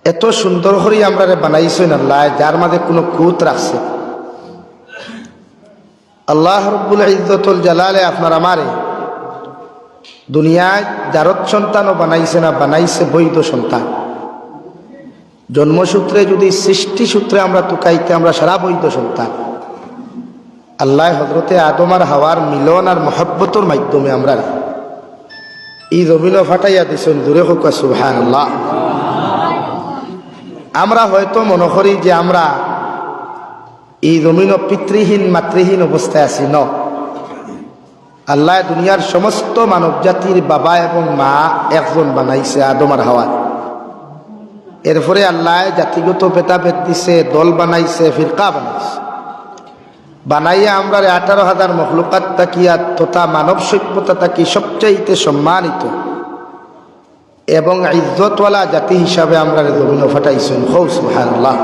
এত সুন্দর করে আমরা বানাইছেন আল্লাহ, যার মাঝে কোনো খুঁত রাখছে আল্লাহ রব্বুল ইজ্জতুল জালালে আপনার আমারে দুনিয়ায় জারত সন্তানও বানাইছে না, বানাইছে বৈধ সন্তান। জন্মসূত্রে যদি সৃষ্টি সূত্রে আমরা তুকাইতে আমরা সারা বৈধ সন্তান। আল্লাহ হযরতে আদম আর হাওয়ার মিলন আর মহব্বতের মাধ্যমে আমরা এই জমিনও ফাটাইয়া দিছেন। দূরে হোক সুবহানাল্লাহ। আমরা হয়তো মনে করি যে আমরা এই জমিনও পিতৃহীন মাতৃহীন অবস্থায় আছি। ন, আল্লাহ দুনিয়ার সমস্ত মানব জাতির বাবা এবং মা একজন বানাইছে, আদম আর হাওয়া। এরপরে আল্লাহ জাতিগত ভেদাভেদ দিছে, দল বানাইছে, ফিরকা বানাইছে। বানাইয়া আমরা 18,000 মখলুকাত তাকিয়া তথা মানব সভ্যতা তাকি সবচাইতে সম্মানিত এবং ইজ্জতওয়ালা জাতি হিসাবে আমরা জমিন ফাটাইছেন। সুবহানাল্লাহ।